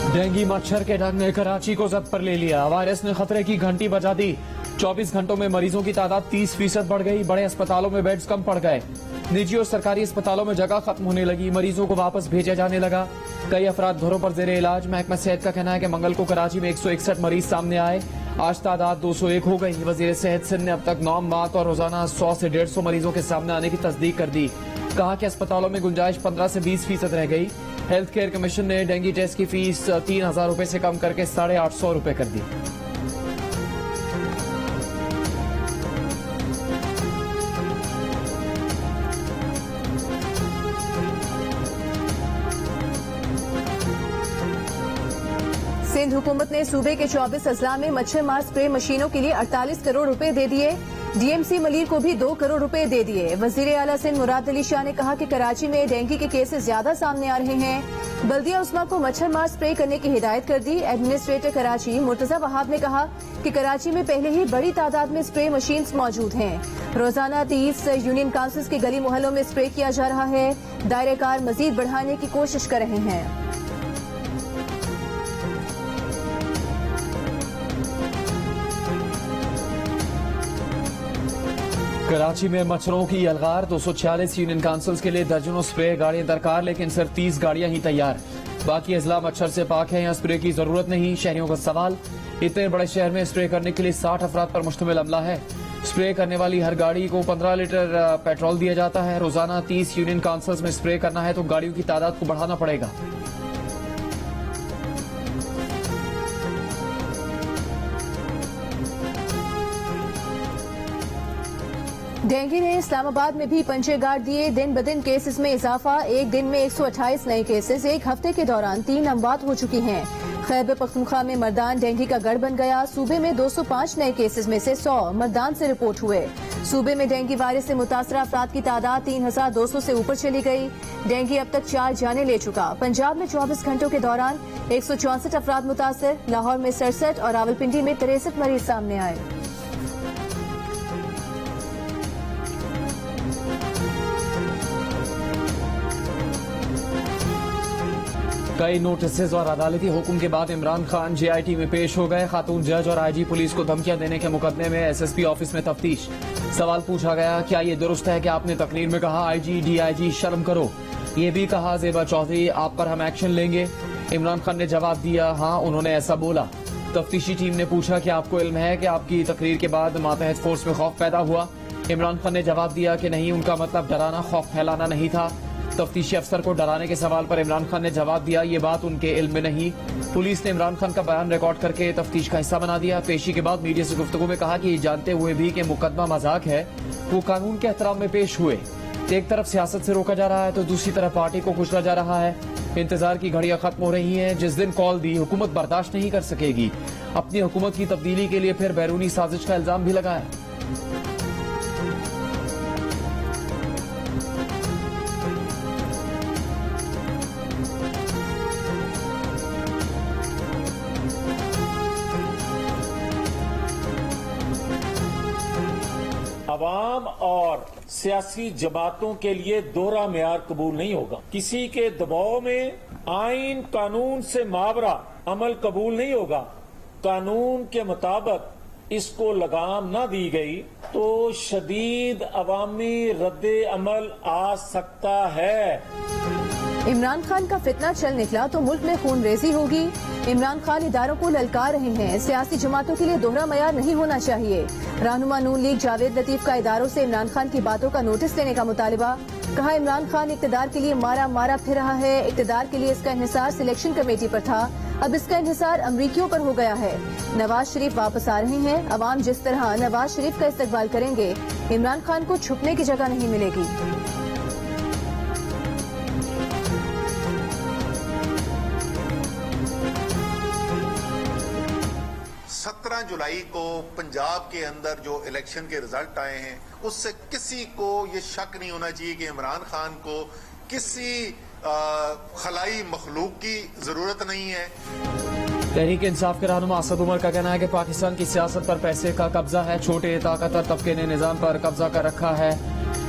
Dengue मच्छर के डंग ने कराची को जद पर ले लिया। वायरस ने खतरे की घंटी बजा दी। 24 घंटों में मरीजों की तादाद 30% बढ़ गई। बड़े अस्पतालों में बेड्स कम पड़ गए। निजी और सरकारी अस्पतालों में जगह खत्म होने लगी। मरीजों को वापस भेजा जाने लगा। कई अफराद घरों पर जेर इलाज। महकमा सेहत का कहना है कि मंगल को कराची में 161 मरीज सामने आए। आज तादाद 201 हो गई। वजीर सेहत सिंध ने अब तक 9 मात और रोजाना 100 से 150 मरीजों के सामने आने की तस्दीक कर दी। कहा कि अस्पतालों में गुंजाइश 15 से 20% रह गई। हेल्थ केयर कमीशन ने डेंगू टेस्ट की फीस 3000 रुपए से कम करके 850 रुपए कर दी। सिंध हुकूमत ने सूबे के 24 अजला में मच्छर मार स्प्रे मशीनों के लिए 48 करोड़ रुपए दे दिए। डीएमसी मलिर को भी 2 करोड़ रुपए दे दिए। वजीर आला सिंध मुराद अली शाह ने कहा कि कराची में डेंगू के केसेस ज्यादा सामने आ रहे हैं। बल्दिया उस्मा को मच्छर मार स्प्रे करने की हिदायत कर दी। एडमिनिस्ट्रेटर कराची मुर्तजा वहाब ने कहा कि कराची में पहले ही बड़ी तादाद में स्प्रे मशीन मौजूद हैं। रोजाना 30 यूनियन काउंसिल्स के गली मोहल्लों में स्प्रे किया जा रहा है। दायरेकार मजीद बढ़ाने की कोशिश कर रहे हैं। कराची में मच्छरों की यलगार। 246 यूनियन काउंसिल्स के लिए दर्जनों स्प्रे गाड़ियां दरकार, लेकिन सिर्फ 30 गाड़ियां ही तैयार। बाकी अजला मच्छर से पाक है, यहाँ स्प्रे की जरूरत नहीं। शहरियों का सवाल, इतने बड़े शहर में स्प्रे करने के लिए 60 अफराद पर मुश्तमिल अमला है। स्प्रे करने वाली हर गाड़ी को 15 लीटर पेट्रोल दिया जाता है। रोजाना 30 यूनियन काउंसिल्स में स्प्रे करना है तो गाड़ियों की तादाद को बढ़ाना पड़ेगा। डेंगू ने इस्लामाबाद में भी पंजे गाड़ दिए। दिन ब दिन केसेस में इजाफा। एक दिन में 128 नए केसेस। एक हफ्ते के दौरान 3 अमवात हो चुकी हैं। खैबर पख्तूनख्वा में मर्दान डेंगू का गढ़ बन गया। सूबे में 205 नए केसेस में से 100 मर्दान से रिपोर्ट हुए। सूबे में डेंगू वायरस से मुतासरा अफराद की तादाद 3200 से ऊपर चली गई। डेंगू अब तक 4 जानें ले चुका। पंजाब में 24 घंटों के दौरान 164 अफराद मुतासर। लाहौर में 67 और रावलपिंडी में 63 मरीज सामने आए। कई नोटिस और अदालती हुक्म के बाद इमरान खान जेआईटी में पेश हो गए। खातून जज और आईजी पुलिस को धमकियां देने के मुकदमे में एसएसपी ऑफिस में तफ्तीश। सवाल पूछा गया, क्या ये दुरुस्त है कि आपने तकरीर में कहा आईजी डीआईजी शर्म करो। ये भी कहा ज़ेबा चौधरी आप पर हम एक्शन लेंगे। इमरान खान ने जवाब दिया हाँ उन्होंने ऐसा बोला। तफ्तीशी टीम ने पूछा कि आपको इल्म है कि आपकी तकरीर के बाद मातहत फोर्स में खौफ पैदा हुआ। इमरान खान ने जवाब दिया कि नहीं, उनका मतलब डराना खौफ फैलाना नहीं था। तफ्तीशी अफसर को डराने के सवाल पर इमरान खान ने जवाब दिया ये बात उनके इल्म में नहीं। पुलिस ने इमरान खान का बयान रिकॉर्ड करके तफ्तीश का हिस्सा बना दिया। पेशी के बाद मीडिया से गुफ्तगू में कहा कि जानते हुए भी कि मुकदमा मजाक है, वो कानून के एहतराम में पेश हुए। एक तरफ सियासत से रोका जा रहा है तो दूसरी तरफ पार्टी को कुचला जा रहा है। इंतजार की घड़ियां खत्म हो रही हैं। जिस दिन कॉल दी हुकूमत बर्दाश्त नहीं कर सकेगी। अपनी हुकूमत की तब्दीली के लिए फिर बैरूनी साजिश का इल्जाम भी लगाया। अवाम और सियासी जमातों के लिए दोहरा मेयार कबूल नहीं होगा। किसी के दबाव में आइन कानून से मावरा अमल कबूल नहीं होगा। कानून के मुताबिक इसको लगाम न दी गई तो शदीद अवामी रद्दे अमल आ सकता है। इमरान खान का फितना चल निकला तो मुल्क में खून रेजी होगी। इमरान खान इदारों को ललकार रहे हैं। सियासी जमातों के लिए दोहरा मयार नहीं होना चाहिए। रहनुमा नून लीग जावेद लतीफ का इदारों से इमरान खान की बातों का नोटिस लेने का मुतालिबा। कहा इमरान खान इक्तदार के लिए मारा फिर रहा है। इक्तदार के लिए इसका इन्हिसार सिलेक्शन कमेटी पर था, अब इसका इन्हिसार अमरीकियों पर हो गया है। नवाज शरीफ वापस आ रहे हैं। अवाम जिस तरह नवाज शरीफ का इस्तकबाल करेंगे, इमरान खान को छुपने की जगह नहीं मिलेगी। 17 जुलाई को पंजाब के अंदर जो इलेक्शन के रिजल्ट आए हैं उससे किसी को ये शक नहीं होना चाहिए कि इमरान खान को किसी खलाई मखलूक की जरूरत नहीं है। तहरीक इंसाफ के रहनुमा असद उमर का कहना है कि पाकिस्तान की सियासत पर पैसे का कब्जा है। छोटे ताकतवर तबके ने निजाम पर कब्जा कर रखा है।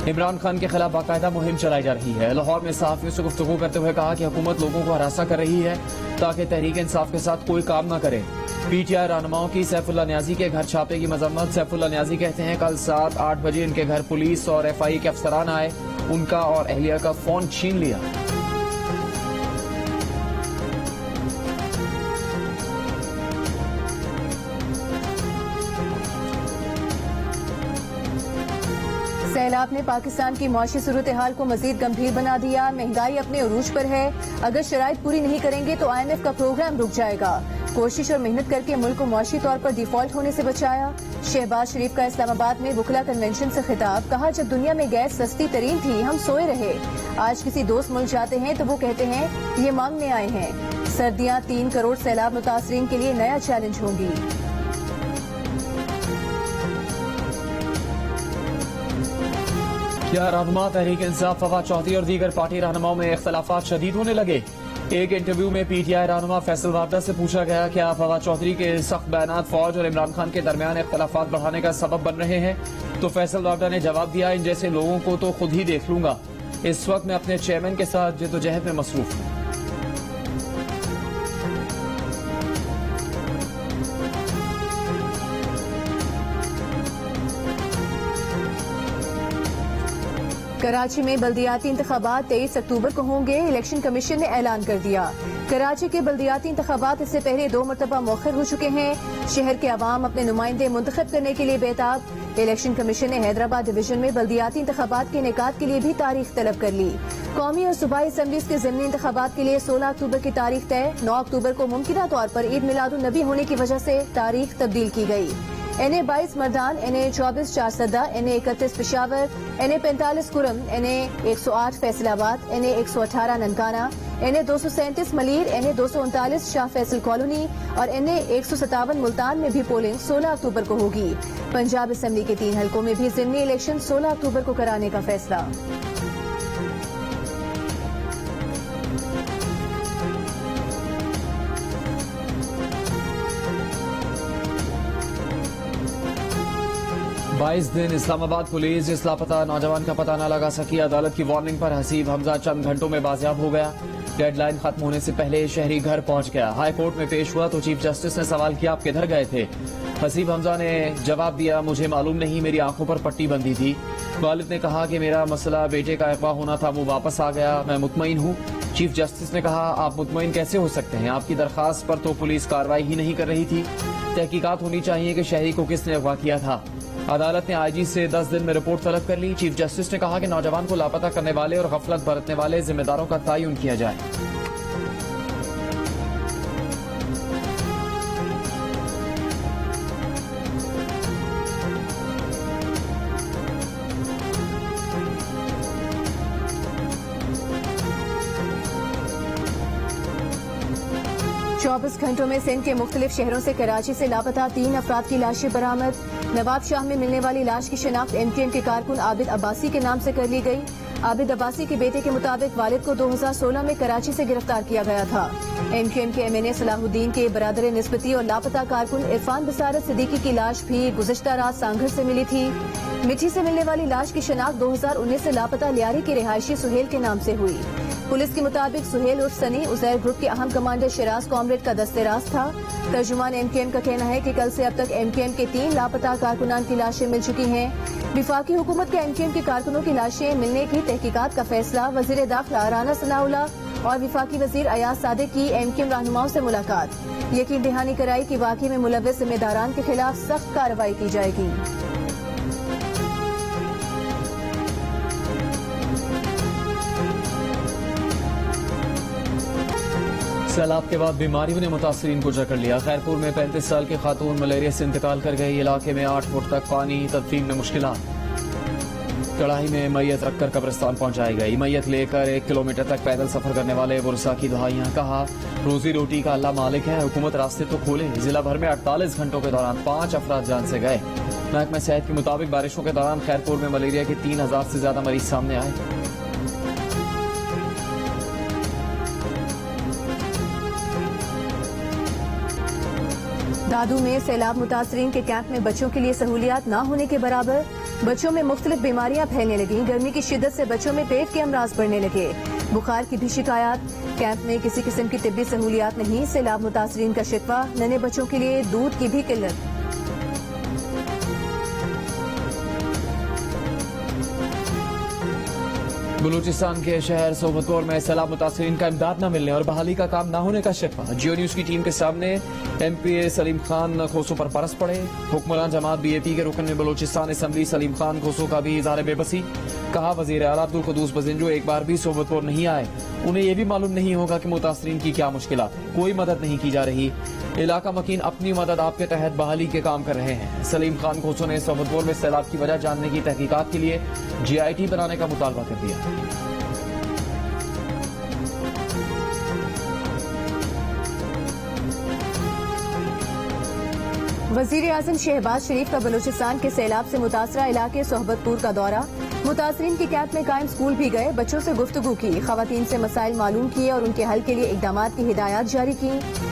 इमरान खान के खिलाफ बाकायदा मुहिम चलाई जा रही है। लाहौर में सहाफियों से गुफ्तगू करते हुए कहा कि हुकूमत लोगों को हरासा कर रही है ताकि तहरीक इंसाफ के साथ कोई काम न करे। पीटीआई रहनुमाओं की सैफुल्लाह न्याजी के घर छापे की मजम्मत। सैफुल्लाह न्याजी कहते हैं कल 7-8 बजे इनके घर पुलिस और FI के अफसरान आए, उनका और अहलिया का फोन छीन लिया। सैलाब ने पाकिस्तान की मौशी सूरत हाल को मजीद गंभीर बना दिया। महंगाई अपने उरूज पर है, अगर शराइत पूरी नहीं करेंगे तो IMF का प्रोग्राम रुक जाएगा। कोशिश और मेहनत करके मुल्क को मौशी तौर पर डिफॉल्ट होने से बचाया। शहबाज शरीफ का इस्लामाबाद में वुकला कन्वेंशन से खिताब। कहा जब दुनिया में गैस सस्ती तरीन थी हम सोए रहे। आज किसी दोस्त मुल्क जाते हैं तो वो कहते हैं ये मांगने आए हैं। सर्दियां 3 करोड़ सैलाब मुतासरीन के लिए नया चैलेंज होंगी। क्या रहनुमा तहरीक इंसाफ फवाद चौधरी और दीगर पार्टी रहनुमाओं में इख्तलाफात शदीद होने लगे। एक इंटरव्यू में PTI रहनुमा फैसल वारदा से पूछा गया क्या फवाद चौधरी के सख्त बयानात फौज और इमरान खान के दरमियान इख्तलाफात बढ़ाने का सबब बन रहे हैं, तो फैसल वारदा ने जवाब दिया इन जैसे लोगों को तो खुद ही देख लूंगा, इस वक्त मैं अपने चेयरमैन के साथ जद्दोजहद में मसरूफ हूँ। कराची में बल्दियाती इंतखाबात 23 अक्टूबर को होंगे। इलेक्शन कमीशन ने ऐलान कर दिया। कराची के बल्दियाती इंतखाबात इससे पहले 2 मरतबा मौखर हो चुके हैं। शहर के अवाम अपने नुमाइंदे मुंतखब करने के लिए बेताब। इलेक्शन कमीशन ने हैदराबाद डिवीजन में बल्दियाती इंतखाबात के इनेकाद के लिए भी तारीख तलब कर ली। कौमी और सूबाई असम्बलीज के ज़िमनी इंतखाबात के लिए 16 अक्टूबर की तारीख तय। 9 अक्टूबर को मुमकिना तौर पर ईद मिलादुन नबी होने की वजह से तारीख तब्दील की गई। NA 22 Mardan, NA 24 Charsadda, NA 31 Peshawar, NA 45 Kurram, NA 108 Faisalabad, NA 118 Nankana, NA 237 Malir, NA 239 Shah Faisal colony और NA 157 मुल्तान में भी पोलिंग 16 अक्टूबर को होगी। पंजाब असेंबली के 3 हलकों में भी ज़िमनी इलेक्शन 16 अक्टूबर को कराने का फैसला। बाईस दिन इस्लामाबाद पुलिस इस लापता नौजवान का पता न लगा सकी। अदालत की वार्निंग पर हसीब हमजा चंद घंटों में बाजियाब हो गया। डेडलाइन खत्म होने से पहले शहरी घर पहुंच गया। हाई कोर्ट में पेश हुआ तो चीफ जस्टिस ने सवाल किया आप किधर गए थे। हसीब हमजा ने जवाब दिया मुझे मालूम नहीं, मेरी आंखों पर पट्टी बंधी थी। वालिद ने कहा कि मेरा मसला बेटे का अगवा होना था, वो वापस आ गया, मैं मुतमईन हूँ। चीफ जस्टिस ने कहा आप मुतमईन कैसे हो सकते हैं, आपकी दरखास्त पर तो पुलिस कार्रवाई ही नहीं कर रही थी। तहकीकात होनी चाहिए कि शहरी को किसने अगवा किया था। अदालत ने IG से 10 दिन में रिपोर्ट तलब कर ली। चीफ जस्टिस ने कहा कि नौजवान को लापता करने वाले और गफलत बरतने वाले जिम्मेदारों का तयन किया जाए। चौबीस घंटों में सिंध के मुख्तलिफ शहरों से कराची से लापता 3 अफराद की लाशें बरामद। नवाब शाह में मिलने वाली लाश की शिनाख्त MKM के कारकुन आबिद अब्बासी के नाम से कर ली गई। आबिद अब्बासी के बेटे के मुताबिक वालिद को 2016 में कराची से गिरफ्तार किया गया था। MKM के MNA सलाहुद्दीन के बरादर निस्बती और लापता कारकुन इरफान बसारत सिद्दीकी की लाश भी गुज़श्ता रात सांघर से मिली थी। मिठी से मिलने वाली लाश की शिनाख्त 2019 से लापता लियारी के रिहायशी सुहेल के नाम से हुई। पुलिस के मुताबिक सुहेल उर्फ सनी उजैर ग्रुप के अहम कमांडर शिराज कॉमरेड का दस्तेराज था। तर्जुमान MKM का कहना है कि कल से अब तक MKM के 3 लापता कारकुनान की लाशें मिल चुकी हैं। विफाकी हुकूमत के MKM के कारकुनों की लाशें मिलने की तहकीकात का फैसला। वजीर दाखिला राना सनाउल्लाह और विफाकी वजीर अयाज सादिक की MKM रहनुमाओं से मुलाकात। यकीन दहानी कराई कि वाकई में मुलव्विस जिम्मेदारान के खिलाफ सख्त कार्रवाई की जाएगी। सैलाब के बाद बीमारियों ने मुतासरीन को जकड़ लिया। खैरपुर में 35 साल की खातून मलेरिया से इंतकाल कर गई। इलाके में 8 फुट तक पानी, तदफीन में मुश्किलात। कड़ाही में मैयत रखकर कब्रिस्तान पहुंचाई गई। मैयत लेकर 1 किलोमीटर तक पैदल सफर करने वाले बुरसा की दुहाइयां। कहा रोजी रोटी का अल्लाह मालिक है, हुकूमत रास्ते तो खोले। जिला भर में 48 घंटों के दौरान 5 अफराद जान से गए। महकमा सेहत के मुताबिक बारिशों के दौरान खैरपुर में मलेरिया के 3000 से ज्यादा मरीज सामने आए। दादू में सैलाब मुतासरीन के कैंप में बच्चों के लिए सहूलियात न होने के बराबर। बच्चों में मुख्तलिफ बीमारियां फैलने लगी। गर्मी की शिद्दत से बच्चों में पेट के अमराज बढ़ने लगे। बुखार की भी शिकायत। कैंप में किसी किस्म की तिब्बी सहूलियात नहीं। सैलाब मुतासरीन का शिकवा। नन्हे बच्चों के लिए दूध की भी किल्लत। बलूचिस्तान के शहर सोबतपुर में सैलाब मुतासरीन का इमदाद न मिलने और बहाली का काम न होने का शिकवा। जियो न्यूज की टीम के सामने MP सलीम खान खोसो पर परस पड़े। हुक्मरान जमात BAP के रुकन में बलूचिस्तान असम्बली सलीम खान खोसो का भी इज़हार बेबसी। कहा वजीर आला अब्दुल कुद्दूस बजिंजो एक बार भी सोबतपुर नहीं आए। उन्हें यह भी मालूम नहीं होगा कि मुतासरीन की क्या मुश्किलात है। कोई मदद नहीं की जा रही। इलाका मकीन अपनी मदद आपके तहत बहाली के काम कर रहे हैं। सलीम खान खोसो ने सोबतपुर में सैलाब की वजह जानने की तहकीकात के लिए GIT बनाने का मुतालबा कर दिया। वजीर आज़म शहबाज शरीफ का बलूचिस्तान के सैलाब से मुतासरा इलाके सोहबतपुर का दौरा। मुतासरीन के कैंप में कायम स्कूल भी गए। बच्चों से गुफ्तगू की। खवातीन से मसाइल मालूम किए और उनके हल के लिए इकदामात की हिदायत जारी की।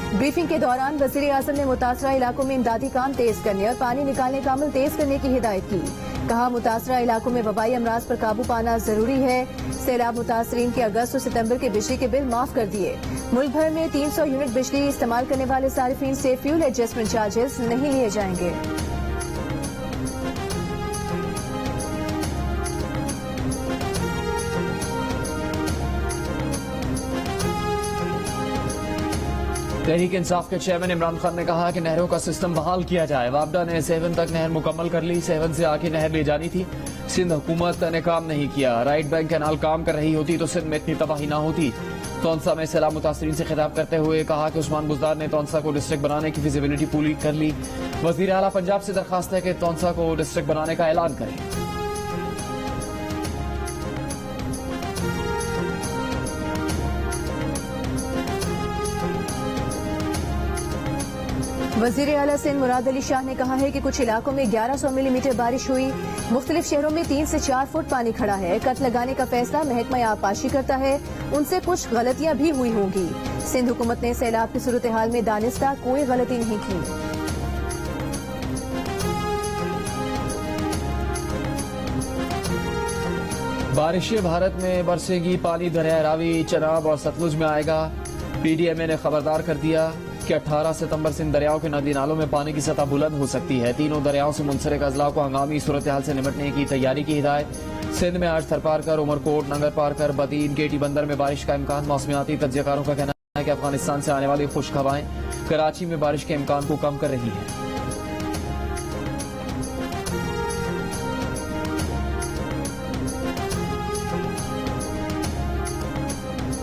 ब्रीफिंग के दौरान वजीर आज़म ने मुतासरा इलाकों में इमदादी काम तेज करने और पानी निकालने का अमल तेज करने की हिदायत की। कहा मुतासरा इलाकों में वबाई अमराज पर काबू पाना जरूरी है। सैलाब मुतासरीन के अगस्त और सितंबर के बिजली के बिल माफ कर दिए। मुल्क भर में 300 यूनिट बिजली इस्तेमाल करने वाले सारिफीन से फ्यूल एडजस्टमेंट चार्जेस नहीं लिए जाएंगे। तहरीक इंसाफ के चेयरमैन इमरान खान ने कहा कि नहरों का सिस्टम बहाल किया जाए। वापडा ने 7 तक नहर मुकम्मल कर ली। 7 से आके नहर ले जानी थी। सिंध हुकूमत ने काम नहीं किया। राइट बैंक कैनाल काम कर रही होती तो सिंध में इतनी तबाही ना होती। तौंसा में सैलाब मुतासरीन से खिताब करते हुए कहा कि उस्मान बुजदार ने तौंसा को डिस्ट्रिक्ट बनाने की फिजिबिलिटी पूरी कर ली। वजीर आला पंजाब से दरखास्त है कि तौंसा को डिस्ट्रिक्ट बनाने का ऐलान करें। वजीर आला सिंध मुराद अली शाह ने कहा है कि कुछ इलाकों में 1100 मिलीमीटर बारिश हुई। मुख्तलिफ शहरों में 3 से 4 फुट पानी खड़ा है। कट लगाने का फैसला महकमा आबपाशी करता है। उनसे कुछ गलतियां भी हुई होंगी। सिंध हुकूमत ने सैलाब की सूरत हाल में दानिस्ता कोई गलती नहीं की। बारिशें भारत में बरसेगी। पानी दरिया रावी, चनाब और सतलुज में आएगा। PDMA ने खबरदार कर दिया कि 18 सितंबर से इन दरियाओं के नदी नालों में पानी की सतह बुलंद हो सकती है। तीनों दरियाओं से मुंसलिक अजला को हंगामी सूरत हाल से निपटने की तैयारी की हिदायत। सिंध में आज थरपारकर, उमरकोट, नंगर पारकर, बदीन, गेटी बंदर में बारिश का इम्कान। मौसमियाती तज्जियाकारों का कहना है कि अफगानिस्तान से आने वाली खुश्क हवाएं कराची में बारिश के इम्कान को कम कर रही हैं।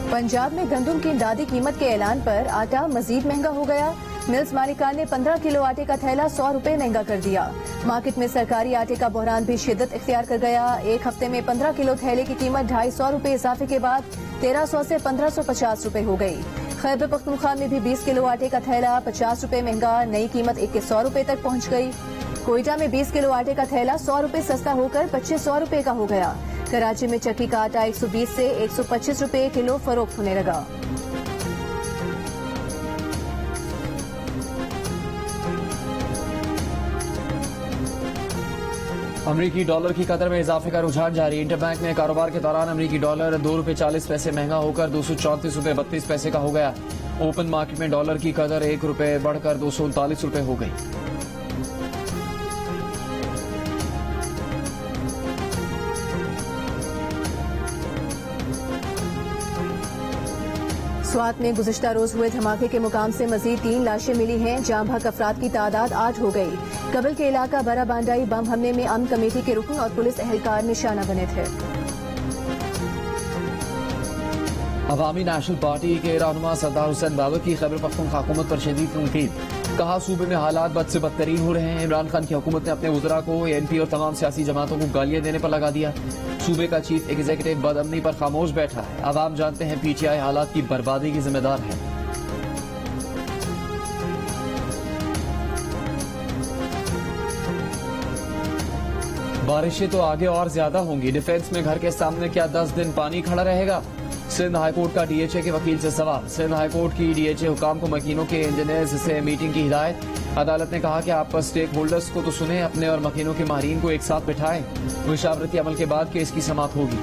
पंजाब में गंदम की इमदादी कीमत के ऐलान पर आटा मजीद महंगा हो गया। मिल्स मालिकान ने 15 किलो आटे का थैला 100 रुपए महंगा कर दिया। मार्केट में सरकारी आटे का बहरान भी शिद्दत इख्तियार कर गया। एक हफ्ते में 15 किलो थैले की कीमत 250 रुपए इजाफे के बाद 1300 से 1550 रुपए हो गई। खैबर पख्तूनख्वा में भी 20 किलो आटे का थैला 50 रुपए महंगा। नई कीमत 2100 रुपए तक पहुँच गई। कोयटा में 20 किलो आटे का थैला 100 रुपए सस्ता होकर 2500 रुपए का हो गया। कराची में चक्की का आटा 120 से 125 रुपए किलो फरोख्त होने लगा। अमरीकी डॉलर की कदर में इजाफे का रुझान जारी। इंटरबैंक में कारोबार के दौरान अमरीकी डॉलर 2 रुपए 40 पैसे महंगा होकर 234 रुपए 32 पैसे का हो गया। ओपन मार्केट में डॉलर की कदर 1 रुपए बढ़कर 239 रुपए हो गई। स्वात में गुज़िश्ता रोज हुए धमाके के मुकाम से मजीद 3 लाशें मिली हैं। जाँ बहक अफराद की तादाद 8 हो गई। कबल के इलाका बरा बांडाई बम हमले में अमन कमेटी के रुकन और पुलिस एहलकार निशाना बने थे। अवामी नेशनल पार्टी के रहनुमा सरदार हुसैन बाबर की खैबर पख्तूनख्वा हुकूमत पर शदीद तनकीद। कहा सूबे में हालात बद से बदतरीन हो रहे हैं। इमरान खान की हुकूमत ने अपने वज़रा को ANP और तमाम सियासी जमातों को गालियां देने पर लगा दिया। सूबे का चीफ एग्जीक्यूटिव बदअमनी पर खामोश बैठा है। अवाम जानते हैं PTI हालात की बर्बादी की जिम्मेदार है। बारिशें तो आगे और ज्यादा होंगी। डिफेंस में घर के सामने क्या 10 दिन पानी खड़ा रहेगा? सिंध हाईकोर्ट का डीएचए के वकील से सवाल। सिंध हाईकोर्ट की डीएचए हुकाम को मकीनों के इंजीनियर्स से मीटिंग की हिदायत। अदालत ने कहा कि आप स्टेक होल्डर्स को तो सुने, अपने और मकीनों के माहिरीन को एक साथ बिठाएं। मुशावरती अमल के बाद केस की समाअत होगी।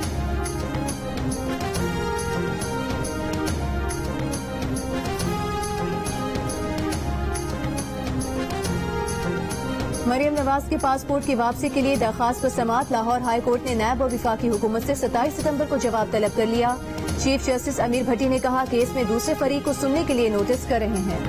मरियम नवाज के पासपोर्ट की वापसी के लिए दरखास्त पर समाअत। लाहौर हाई कोर्ट ने नैब और विफाकी हुकूमत से 27 सितंबर को जवाब तलब कर लिया। चीफ जस्टिस अमीर भट्टी ने कहा केस में दूसरे फरीक को सुनने के लिए नोटिस कर रहे हैं।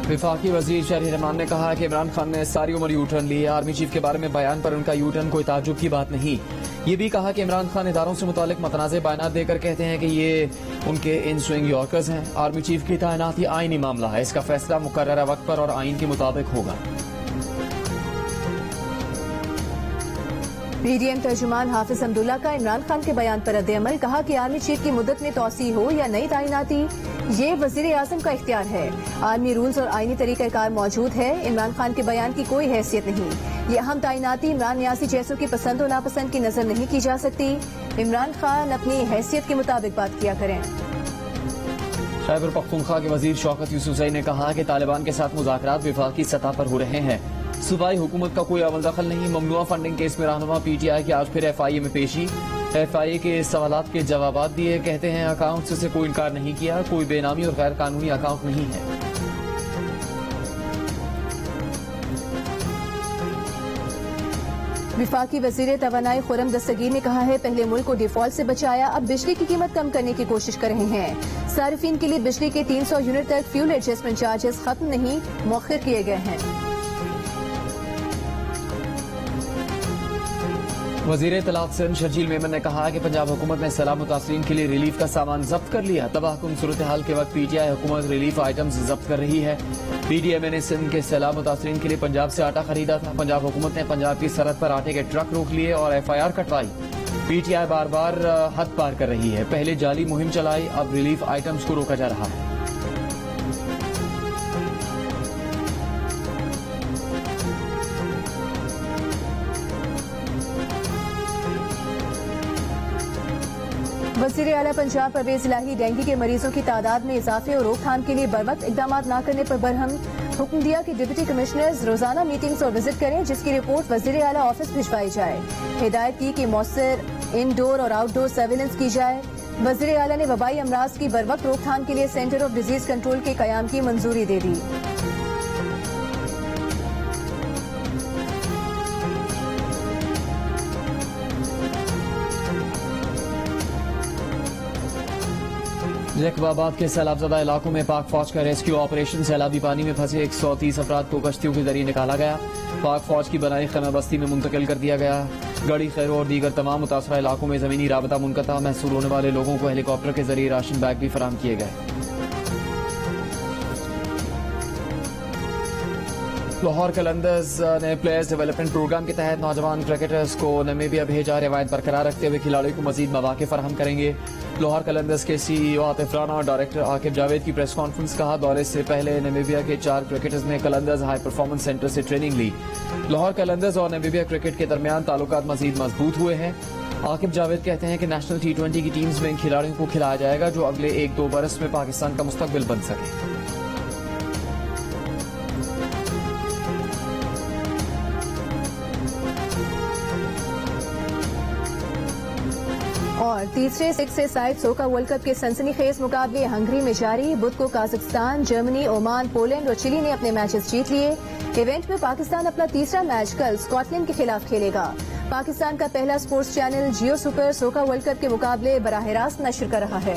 विफाकी वजीर शहरी रहमान ने कहा कि इमरान खान ने सारी उम्र यू टर्न ली। आर्मी चीफ के बारे में बयान पर उनका यू टर्न कोई ताज्जुब की बात नहीं। ये भी कहा कि इमरान खान इदारों से मुतालिक मतनाज़े बयान देकर कहते हैं कि ये उनके इन स्विंग यॉर्कर्स हैं। आर्मी चीफ की तैनाती आईनी मामला है, इसका फैसला मुकर्ररा वक्त पर और आइन के मुताबिक होगा। पीडीएम तर्जुमान हाफिज अब्दुल्ला का इमरान खान के बयान पर रद्द-ए-अमल। कहा कि आर्मी चीफ की मुद्दत में तौसी हो या नई तैनाती, ये वजीर आजम का इख्तियार है। आर्मी रूल्स और आईनी तरीक़ाकार मौजूद है। इमरान खान के बयान की कोई हैसियत नहीं। ये अहम तैनाती इमरान न्यासी जैसों की पसंद और नापसंद की नजर नहीं की जा सकती। इमरान खान अपनी हैसियत के मुताबिक बात किया करें। खैबर पख्तूनख्वा के वजीर शौकत यूसुफजई ने कहा कि तालिबान के साथ मुज़ाकरात विफाकी सतह पर हो रहे हैं। सूबाई हुकूमत का कोई अमल दखल नहीं। ममनुआ फंडिंग केस में रहनुमा पीटीआई की आज फिर एफआईए में पेशी। एफआईए के सवालात के जवाब दिए। कहते हैं अकाउंट से कोई इनकार नहीं किया, कोई बेनामी और गैर कानूनी अकाउंट नहीं है। विफाकी वजीर तवानाई खुरम दस्तगीर ने कहा है पहले मुल्क को डिफॉल्ट से बचाया, अब बिजली की कीमत कम करने की कोशिश कर रहे हैं। सारिफीन के लिए बिजली के 300 यूनिट तक फ्यूल एडजस्टमेंट चार्जेस खत्म नहीं, मौखिर किए गए हैं। वजीर इत्तलात सिंध शर्जील मेमन ने कहा कि पंजाब हुकूमत ने सैलाब मुतासरीन के लिए रिलीफ का सामान जब्त कर लिया। तबाहकुन सूरत हाल के वक्त पीटीआई हुकूमत रिलीफ आइटम्स जब्त कर रही है। पीडीएम ने सिंध के सैलाब मुतासरीन के लिए पंजाब से आटा खरीदा था। पंजाब हुकूमत ने पंजाब की सरहद पर आटे के ट्रक रोक लिए और एफआईआर कटवाई। पीटीआई बार बार हद पार कर रही है। पहले जाली मुहिम चलाई, अब रिलीफ आइटम्स को रोका जा रहा है। वज़ीर आला पंजाब परवेज इलाही डेंगू के मरीजों की तादाद में इजाफे और रोकथाम के लिए बरवक्त इकदाम न करने पर बरहम। हुक्म दिया कि डिप्टी कमिश्नर्स रोजाना मीटिंग्स और विजिट करें, जिसकी रिपोर्ट वज़ीर आला ऑफिस भिजवाई जाए। हिदायत की कि मौसर इनडोर और आउटडोर सर्विलेंस की जाए। वज़ीर आला ने वबाई अमराज की बरवक्त रोकथाम के लिए सेंटर ऑफ डिजीज कंट्रोल के कयाम की मंजूरी दे दी। जैकबाबाद के सैलाबजदा इलाकों में पाक फौज का रेस्क्यू ऑपरेशन। सैलाबी पानी में फंसे 130 अफराद को कश्तियों के जरिए निकाला गया। पाक फौज की बनाई खैमा बस्ती में मुंतकिल कर दिया गया। गढ़ी खैरो और दीगर तमाम मुतासरा इलाकों में जमीनी राबता मुनक़ता। महसूल होने वाले लोगों को हेलीकॉप्टर के जरिए राशन बैग भी फराहम किए गए। लाहौर कलंदर्स ने प्लेयर्स डेवलपमेंट प्रोग्राम के तहत नौजवान क्रिकेटर्स को नामीबिया भेजा। रवायत बरकरार रखते हुए खिलाड़ियों को मजीद मौके फराहम करेंगे। लाहौर कलंदर्स के सीईओ आतिफ राना और डायरेक्टर आकिब जावेद की प्रेस कॉन्फ्रेंस। कहा दौरे से पहले नामीबिया के 4 क्रिकेटर्स ने कलंदर्स हाई परफॉर्मेंस सेंटर से ट्रेनिंग ली। लाहौर कलंदर्स और नामीबिया क्रिकेट के दरमियान ताल्लुकात मजीद मजबूत हुए हैं। आकिब जावेद कहते हैं कि नेशनल T20 की टीम्स में इन खिलाड़ियों को खिलाया जाएगा जो अगले 1-2 बरस में पाकिस्तान का मुस्तकबिल बन सके। और तीसरे 6-ए-साइड सोका वर्ल्ड कप के सनसनीखेज मुकाबले हंगरी में जारी। बुध को काजाख्स्तान, जर्मनी, ओमान, पोलैंड और चिली ने अपने मैचेस जीत लिए। इवेंट में पाकिस्तान अपना तीसरा मैच कल स्कॉटलैंड के खिलाफ खेलेगा। पाकिस्तान का पहला स्पोर्ट्स चैनल जियो सुपर सोका वर्ल्ड कप के मुकाबले बराह रास्त नश्र कर रहा है।